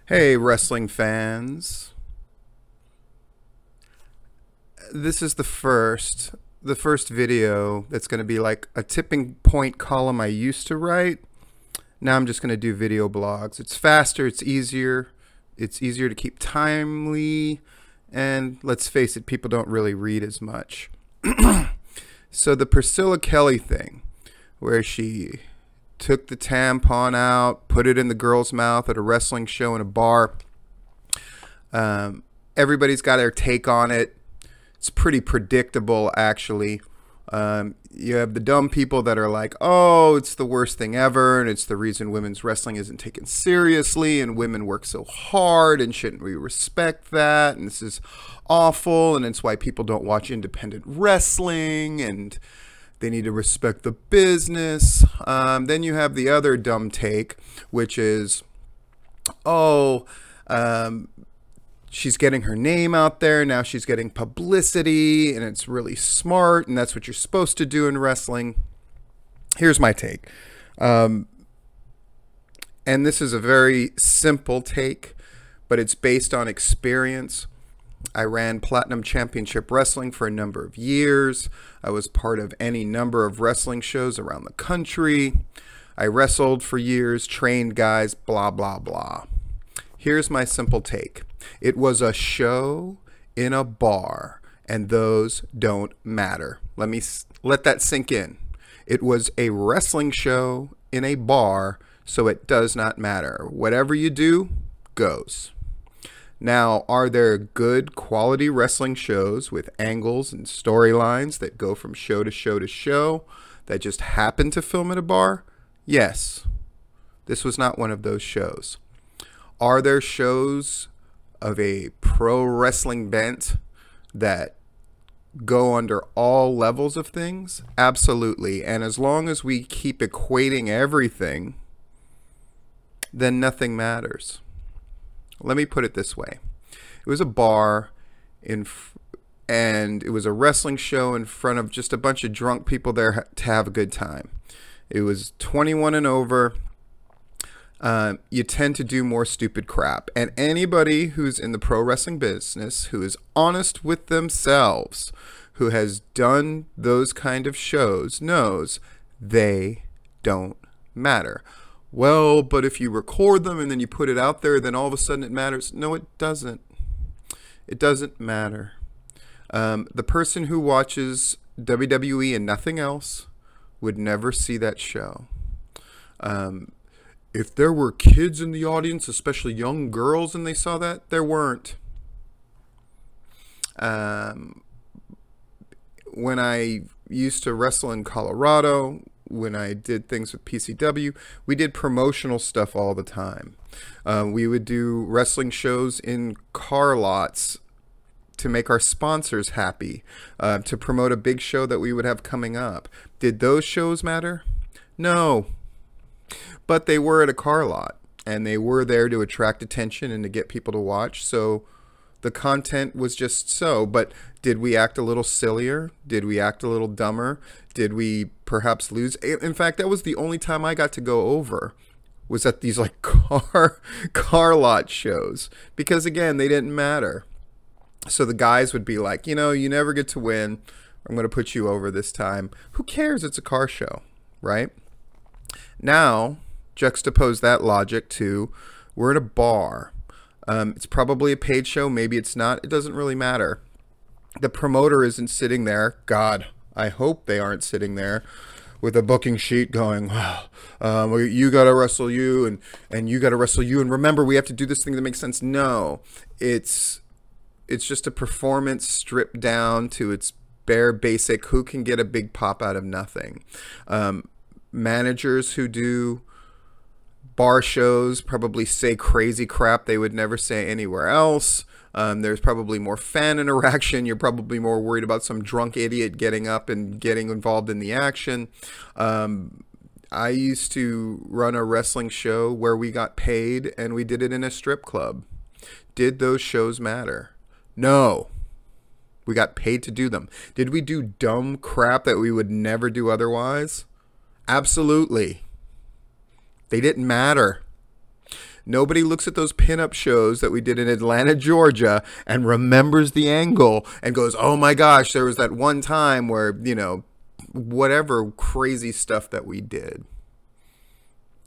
Hey, wrestling fans. This is the first video that's going to be like a tipping point column I used to write. Now I'm just going to do video blogs. It's faster, it's easier to keep timely, and let's face it, people don't really read as much. So the Pricilla Kelly thing, where she took the tampon out, put it in the girl's mouth at a wrestling show in a bar. Everybody's got their take on it. It's pretty predictable, actually. You have the dumb people that are like, oh, it's the worst thing ever, and it's the reason women's wrestling isn't taken seriously, and women work so hard, and shouldn't we respect that, and this is awful, and it's why people don't watch independent wrestling, and they need to respect the business. Then you have the other dumb take, which is, oh, she's getting her name out there. Now she's getting publicity, and it's really smart, and that's what you're supposed to do in wrestling. Here's my take. And this is a very simple take, but it's based on experience. I ran Platinum Championship Wrestling for a number of years. I was part of any number of wrestling shows around the country. I wrestled for years, trained guys, blah, blah, blah. Here's my simple take. It was a show in a bar, and those don't matter. Let that sink in. It was a wrestling show in a bar, so it does not matter. Whatever you do goes. Now, are there good quality wrestling shows with angles and storylines that go from show to show to show that just happen to film at a bar? Yes. This was not one of those shows. Are there shows of a pro wrestling bent that go under all levels of things? Absolutely. And as long as we keep equating everything, then nothing matters. Let me put it this way. It was a bar and it was a wrestling show in front of just a bunch of drunk people there to have a good time. It was 21 and over. You tend to do more stupid crap. And anybody who's in the pro wrestling business, who is honest with themselves, who has done those kind of shows, knows they don't matter. Well, but if you record them and then you put it out there, then all of a sudden it matters. No, it doesn't. It doesn't matter. The person who watches WWE and nothing else would never see that show. If there were kids in the audience, especially young girls, and they saw that, there weren't. When I used to wrestle in Colorado, when I did things with PCW, we did promotional stuff all the time. We would do wrestling shows in car lots to make our sponsors happy, to promote a big show that we would have coming up. Did those shows matter? No. But they were at a car lot, and they were there to attract attention and to get people to watch, so the content was just so. But did we act a little sillier? Did we act a little dumber? Did we perhaps lose? In fact, that was the only time I got to go over, was at these like car lot shows, because again, they didn't matter. So the guys would be like, you know, you never get to win. I'm going to put you over this time. Who cares? It's a car show, right? Now, juxtapose that logic to, we're at a bar. It's probably a paid show. Maybe it's not. It doesn't really matter. The promoter isn't sitting there. God, I hope they aren't sitting there with a booking sheet going, well, you got to wrestle you, and you got to wrestle you. And remember, we have to do this thing that makes sense. No, it's just a performance stripped down to its bare basic. Who can get a big pop out of nothing? Managers who do bar shows probably say crazy crap they would never say anywhere else. There's probably more fan interaction. You're probably more worried about some drunk idiot getting up and getting involved in the action. I used to run a wrestling show where we got paid, and we did it in a strip club. Did those shows matter? No. We got paid to do them. Did we do dumb crap that we would never do otherwise? Absolutely. They didn't matter. Nobody looks at those pinup shows that we did in Atlanta, Georgia, and remembers the angle and goes, oh my gosh, there was that one time where, you know, whatever crazy stuff that we did.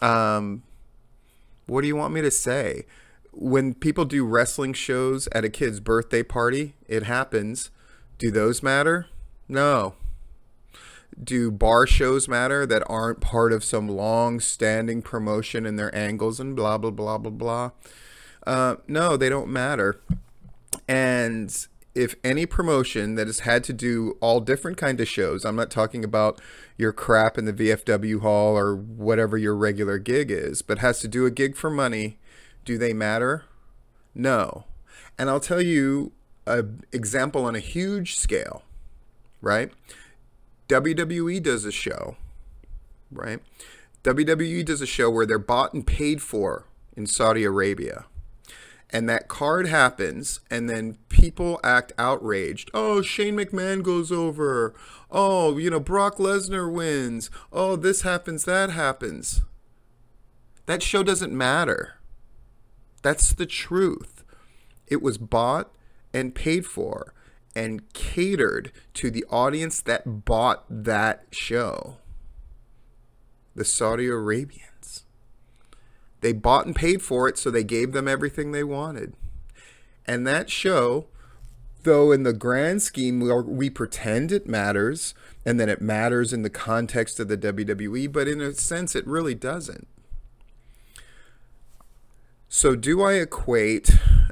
What do you want me to say? When people do wrestling shows at a kid's birthday party, it happens. Do those matter? No. Do bar shows matter that aren't part of some long-standing promotion and their angles and blah, blah, blah, blah, blah? No, they don't matter. And if any promotion that has had to do all different kind of shows, I'm not talking about your crap in the VFW hall or whatever your regular gig is, but has to do a gig for money, do they matter? No. And I'll tell you an example on a huge scale, right? WWE does a show, right? WWE does a show where they're bought and paid for in Saudi Arabia. And that card happens, and then people act outraged. Oh, Shane McMahon goes over. Oh, you know, Brock Lesnar wins. Oh, this happens, that happens. That show doesn't matter. That's the truth. It was bought and paid for and catered to the audience that bought that show. The Saudi Arabians. They bought and paid for it, so they gave them everything they wanted. And that show, though in the grand scheme we pretend it matters, and then it matters in the context of the WWE, but in a sense it really doesn't. So do I equate,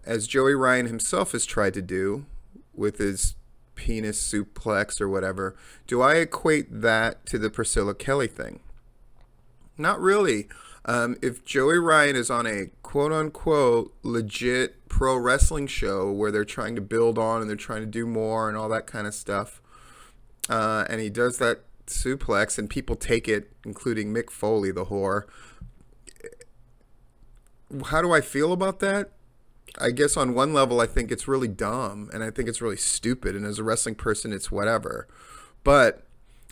as Joey Ryan himself has tried to do with his penis suplex or whatever, do I equate that to the Pricilla Kelly thing? Not really. If Joey Ryan is on a quote-unquote legit pro wrestling show where they're trying to build on and they're trying to do more and all that kind of stuff, and he does that suplex and people take it, including Mick Foley, the whore, how do I feel about that? I guess on one level I think it's really dumb and I think it's really stupid, and as a wrestling person it's whatever. But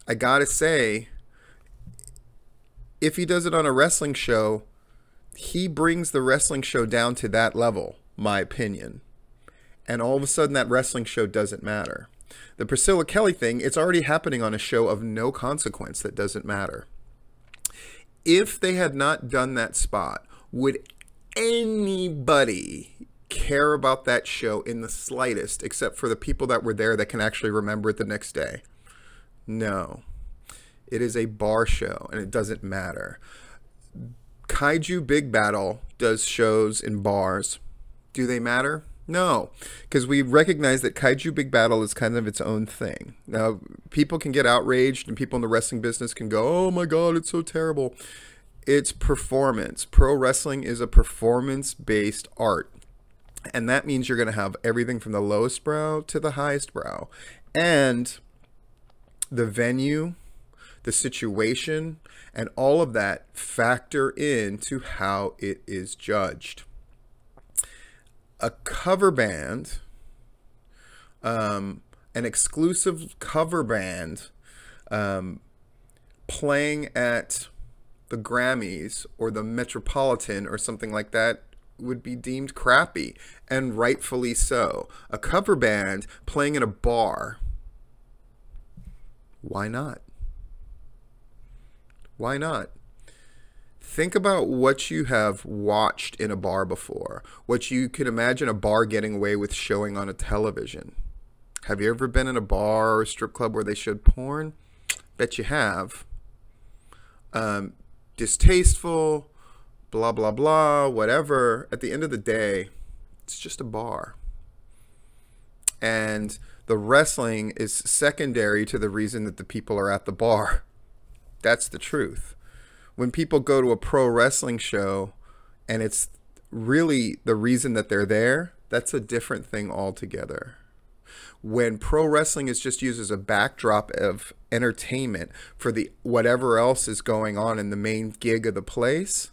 I gotta say, if he does it on a wrestling show, he brings the wrestling show down to that level, my opinion. And all of a sudden that wrestling show doesn't matter. The Pricilla Kelly thing, it's already happening on a show of no consequence that doesn't matter. If they had not done that spot, would anybody care about that show in the slightest, except for the people that were there that can actually remember it the next day? No. It is a bar show, and it doesn't matter. Kaiju Big Battel does shows in bars. Do they matter? No, because we recognize that Kaiju Big Battel is kind of its own thing. Now, people can get outraged, and people in the wrestling business can go, oh my God, it's so terrible. It's performance. Pro wrestling is a performance-based art. And that means you're going to have everything from the lowest brow to the highest brow. And the venue, the situation, and all of that factor into how it is judged. A cover band, an exclusive cover band, playing at the Grammys or the Metropolitan or something like that would be deemed crappy, and rightfully so. A cover band playing in a bar, why not? Why not? Think about what you have watched in a bar before, what you could imagine a bar getting away with showing on a television. Have you ever been in a bar or a strip club where they showed porn? Bet you have. Distasteful, blah, blah, blah, whatever. At the end of the day, it's just a bar. And the wrestling is secondary to the reason that the people are at the bar. That's the truth. When people go to a pro wrestling show and it's really the reason that they're there, that's a different thing altogether. When pro wrestling is just used as a backdrop of entertainment for the whatever else is going on in the main gig of the place,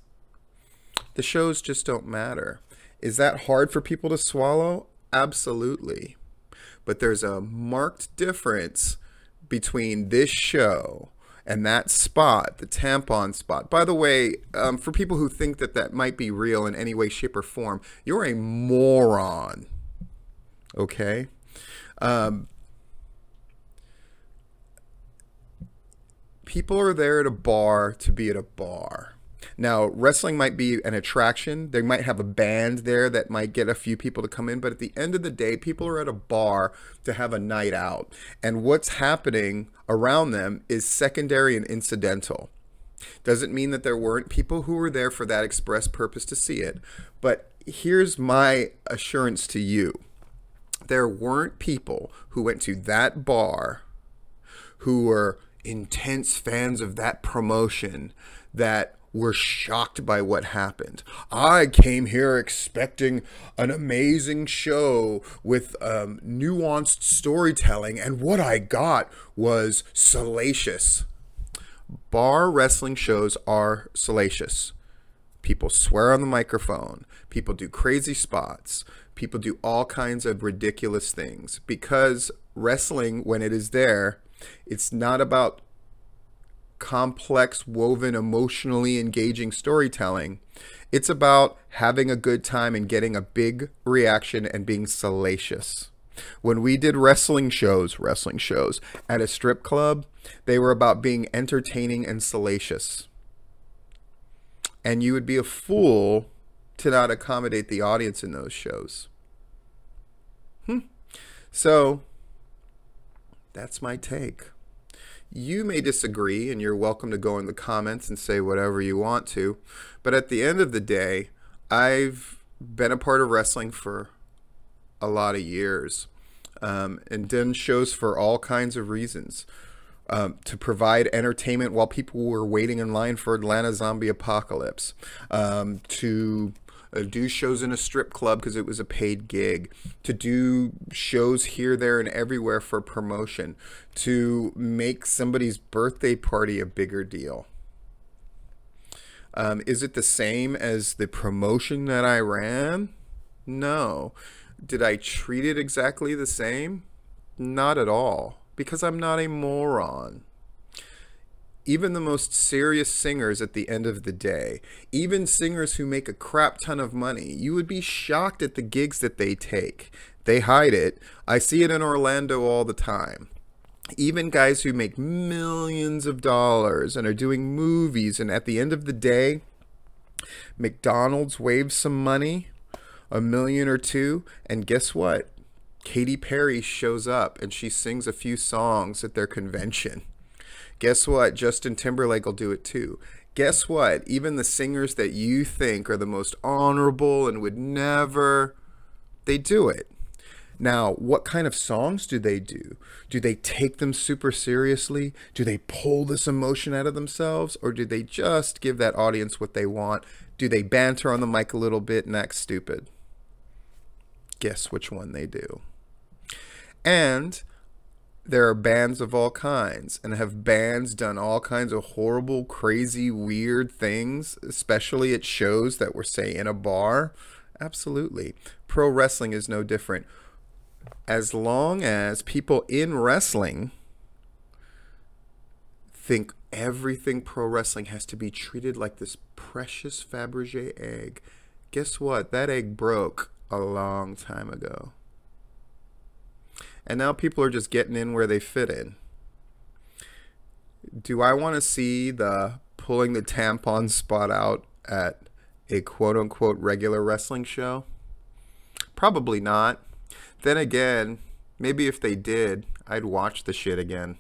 the shows just don't matter. Is that hard for people to swallow? Absolutely. But there's a marked difference between this show And that spot, the tampon spot, by the way, for people who think that that might be real in any way, shape, or form, you're a moron. Okay? People are there at a bar to be at a bar. Now, wrestling might be an attraction. They might have a band there that might get a few people to come in. But at the end of the day, people are at a bar to have a night out. And what's happening around them is secondary and incidental. Doesn't mean that there weren't people who were there for that express purpose to see it. But here's my assurance to you. There weren't people who went to that bar who were intense fans of that promotion that were shocked by what happened. I came here expecting an amazing show with nuanced storytelling, and what I got was salacious. Bar wrestling shows are salacious. People swear on the microphone. People do crazy spots. People do all kinds of ridiculous things, because wrestling, when it is there, it's not about complex, woven, emotionally engaging storytelling. It's about having a good time and getting a big reaction and being salacious. When we did wrestling shows at a strip club, they were about being entertaining and salacious. And you would be a fool to not accommodate the audience in those shows. So that's my take. You may disagree, and you're welcome to go in the comments and say whatever you want to. But at the end of the day, I've been a part of wrestling for a lot of years, and done shows for all kinds of reasons. To provide entertainment while people were waiting in line for Atlanta Zombie Apocalypse. To do shows in a strip club because it was a paid gig, to do shows here, there, and everywhere for promotion, to make somebody's birthday party a bigger deal. Is it the same as the promotion that I ran? No. Did I treat it exactly the same? Not at all, because I'm not a moron. Even the most serious singers at the end of the day, even singers who make a crap ton of money, you would be shocked at the gigs that they take. They hide it. I see it in Orlando all the time. Even guys who make millions of dollars and are doing movies, and at the end of the day, McDonald's waves some money, $1 million or $2 million, and guess what? Katy Perry shows up and she sings a few songs at their convention. Guess what? Justin Timberlake will do it too. Guess what? Even the singers that you think are the most honorable and would never, they do it. Now, what kind of songs do they do? Do they take them super seriously? Do they pull this emotion out of themselves? Or do they just give that audience what they want? Do they banter on the mic a little bit and act stupid? Guess which one they do. And there are bands of all kinds, and have bands done all kinds of horrible, crazy, weird things, especially at shows that were, say, in a bar? Absolutely. Pro wrestling is no different. As long as people in wrestling think everything pro wrestling has to be treated like this precious Fabergé egg, guess what? That egg broke a long time ago. And now people are just getting in where they fit in. Do I want to see the pulling the tampon spot out at a quote-unquote regular wrestling show? Probably not. Then again, maybe if they did, I'd watch the shit again.